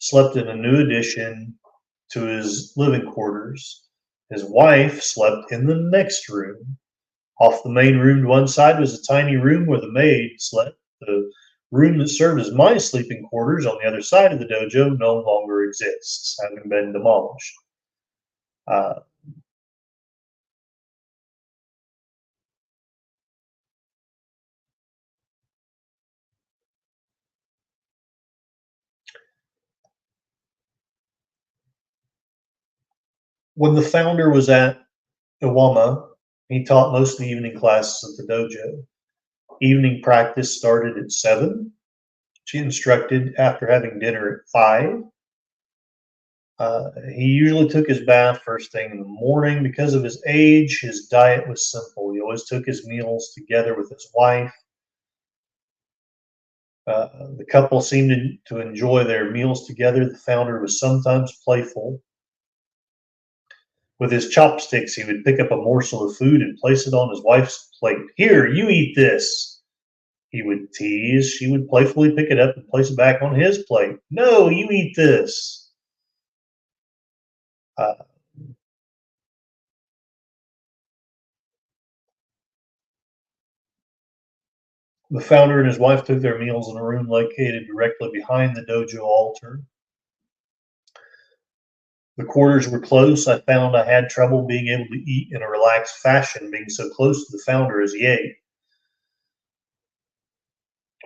slept in a new addition to his living quarters. His wife slept in the next room. Off the main room to one side was a tiny room where the maid slept. The room that served as my sleeping quarters on the other side of the dojo no longer exists, having been demolished. When the founder was at Iwama, he taught most of the evening classes at the dojo. Evening practice started at 7. She instructed after having dinner at 5. He usually took his bath first thing in the morning. Because of his age, his diet was simple. He always took his meals together with his wife. The couple seemed to enjoy their meals together. The founder was sometimes playful. With his chopsticks, he would pick up a morsel of food and place it on his wife's plate. Here, you eat this. He would tease. She would playfully pick it up and place it back on his plate. No, you eat this. Uh, the founder and his wife took their meals in a room located directly behind the dojo altar. The quarters were close. I found I had trouble being able to eat in a relaxed fashion, being so close to the founder as he ate.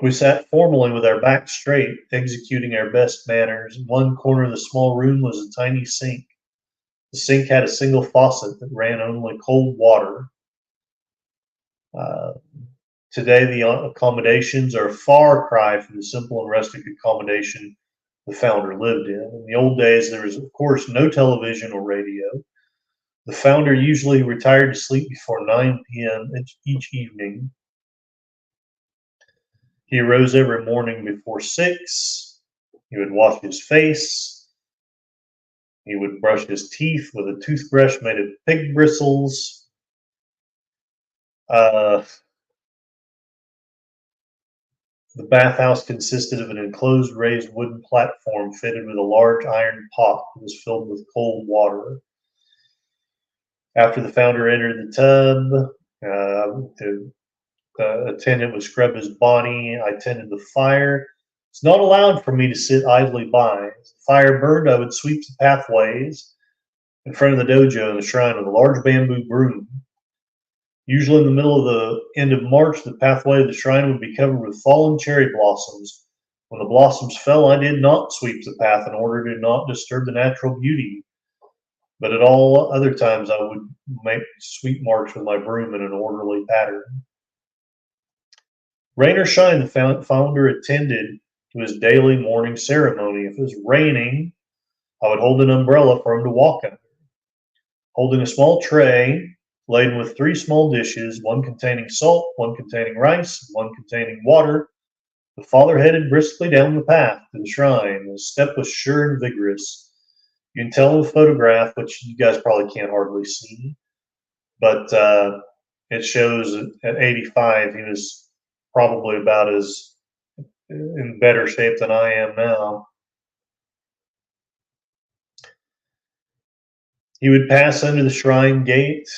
We sat formally with our backs straight, executing our best manners. In one corner of the small room was a tiny sink. The sink had a single faucet that ran only cold water. Uh, Today, the accommodations are a far cry from the simple and rustic accommodation the founder lived in. In the old days, there was, of course, no television or radio. The founder usually retired to sleep before 9 p.m. each evening. He arose every morning before 6. He would wash his face. He would brush his teeth with a toothbrush made of pig bristles. The bathhouse consisted of an enclosed raised wooden platform fitted with a large iron pot that was filled with cold water. After the founder entered the tub, the attendant would scrub his body. I tended the fire. It's not allowed for me to sit idly by. As the fire burned, I would sweep the pathways in front of the dojo and the shrine with a large bamboo broom. Usually in the middle of the end of March, the pathway of the shrine would be covered with fallen cherry blossoms. When the blossoms fell, I did not sweep the path in order to not disturb the natural beauty. But at all other times, I would make sweep marks with my broom in an orderly pattern. Rain or shine, the founder attended to his daily morning ceremony. If it was raining, I would hold an umbrella for him to walk under. Holding a small tray laden with 3 small dishes, one containing salt, one containing rice, one containing water. The father headed briskly down the path to the shrine. His step was sure and vigorous. You can tell in the photograph, which you guys probably can't hardly see, but it shows at 85 he was probably about as in better shape than I am now. He would pass under the shrine gate.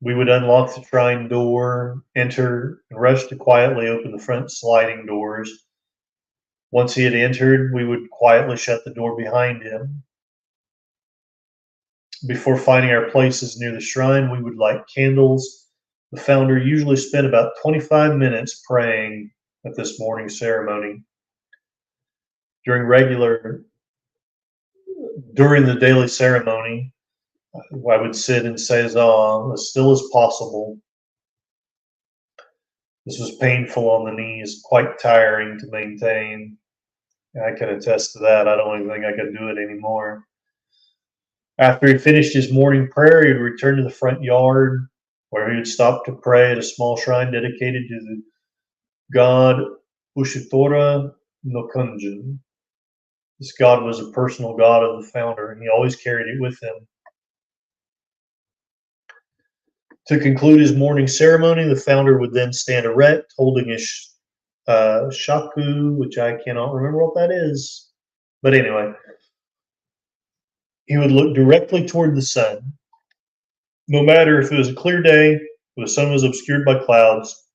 We would unlock the shrine door, enter, and rush to quietly open the front sliding doors. Once he had entered, we would quietly shut the door behind him. Before finding our places near the shrine, we would light candles. The founder usually spent about 25 minutes praying at this morning ceremony. During the daily ceremony, I would sit in Seiza as still as possible. This was painful on the knees, quite tiring to maintain. I can attest to that. I don't even think I could do it anymore. After he finished his morning prayer, he would return to the front yard, where he would stop to pray at a small shrine dedicated to the god Ushitora no Kunjin. This god was a personal god of the founder, and he always carried it with him. To conclude his morning ceremony, the founder would then stand erect, holding his shaku, which I cannot remember what that is. But anyway, he would look directly toward the sun. No matter if it was a clear day or the sun was obscured by clouds,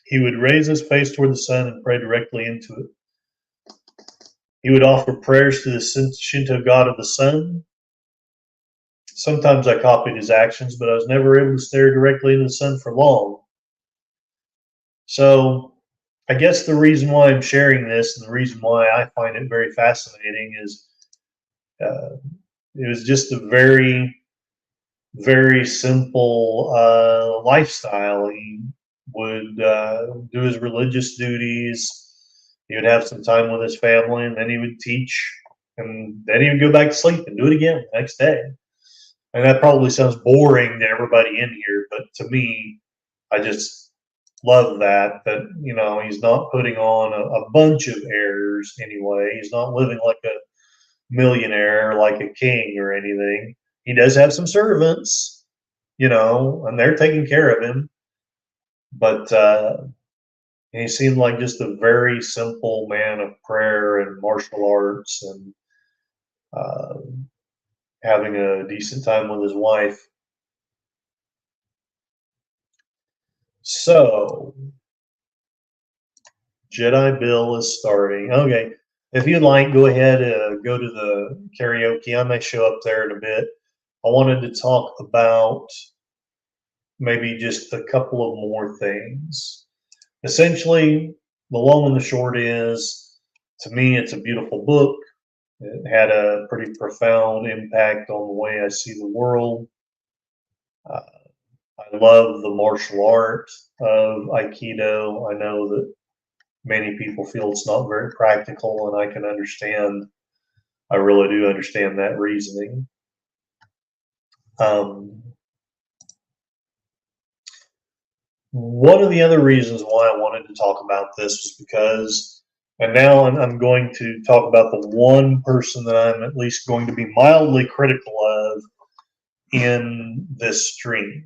he would raise his face toward the sun and pray directly into it. He would offer prayers to the Shinto god of the sun. Sometimes I copied his actions, but I was never able to stare directly into the sun for long. So I guess the reason why I'm sharing this and the reason why I find it very fascinating is it was just a very, very simple lifestyle. He would do his religious duties. He would have some time with his family, and then he would teach, and then he would go back to sleep and do it again the next day. And that probably sounds boring to everybody in here, but to me, I just love that he's not putting on a bunch of airs anyway. He's not living like a millionaire, like a king or anything. He does have some servants, and they're taking care of him. But he seemed like just a very simple man of prayer and martial arts and having a decent time with his wife. So, Jedi Bill is starting. Okay, if you'd like, go ahead and go to the karaoke. I may show up there in a bit. I wanted to talk about maybe just a couple of more things. Essentially, the long and the short is, to me, it's a beautiful book. It had a pretty profound impact on the way I see the world. I love the martial art of Aikido. I know that many people feel it's not very practical, and I can understand. I really do understand that reasoning. One of the other reasons why I wanted to talk about this was because, and now I'm going to talk about the one person that I'm at least going to be mildly critical of in this stream.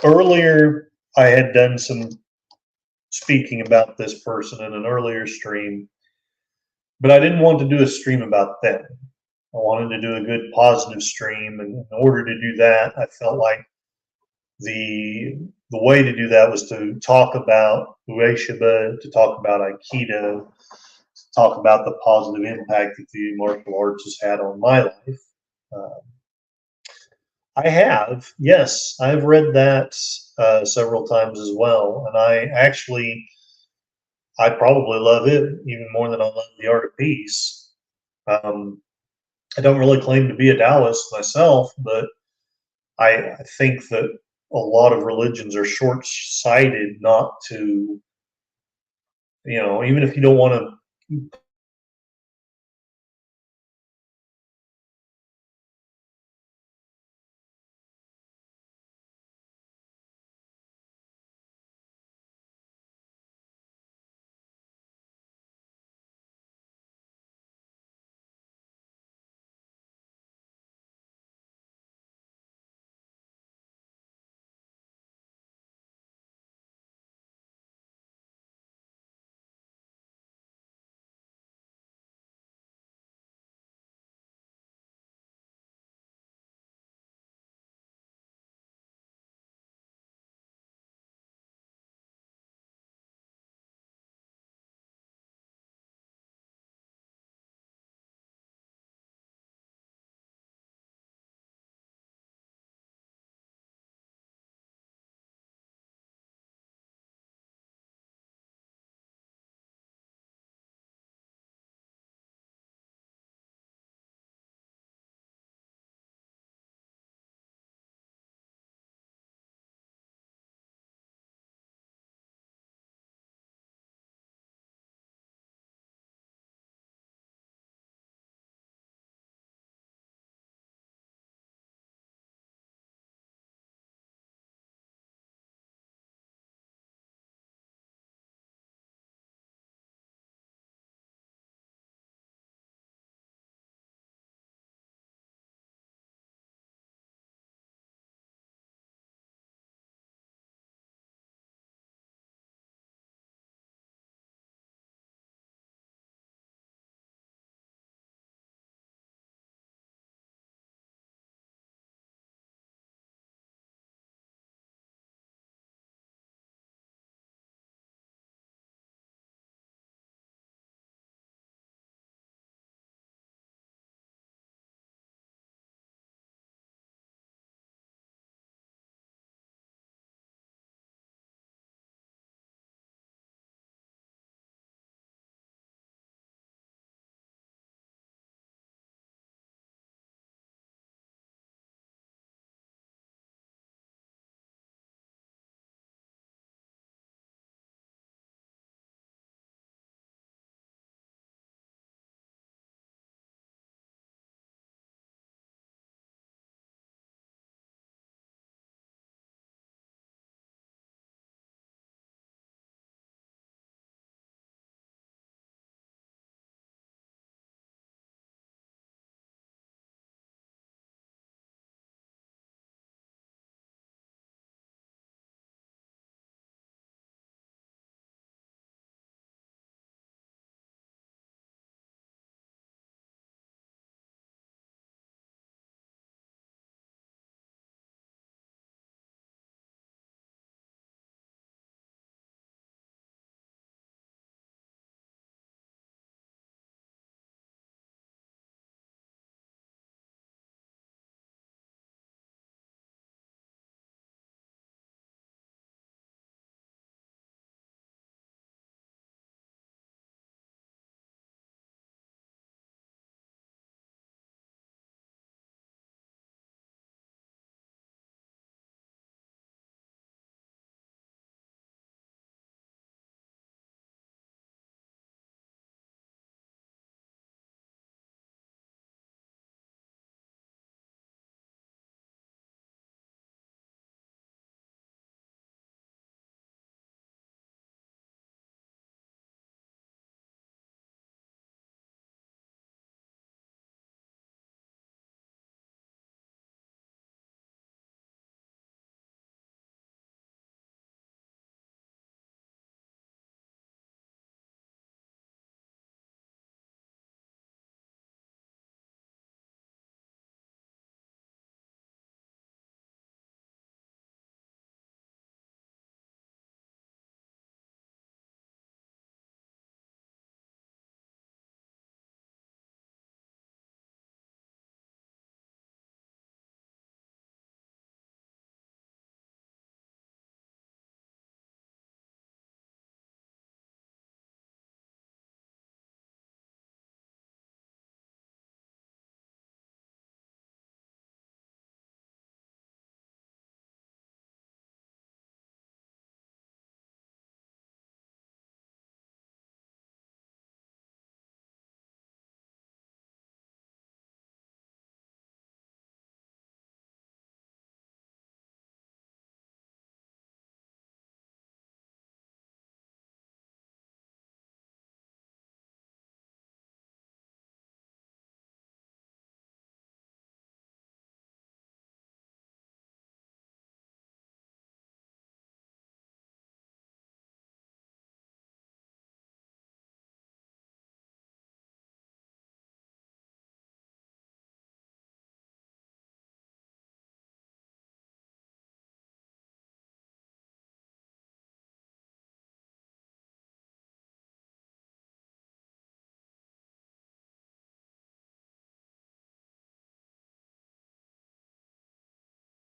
Earlier, I had done some speaking about this person in an earlier stream, but I didn't want to do a stream about them. I wanted to do a good positive stream, and in order to do that, I felt like the way to do that was to talk about Ueshiba, to talk about Aikido, to talk about the positive impact that the martial arts has had on my life. I have, yes, I've read that several times as well, and I probably love it even more than I love The Art of Peace. I don't really claim to be a Taoist myself, but I think that a lot of religions are short-sighted not to, even if you don't want to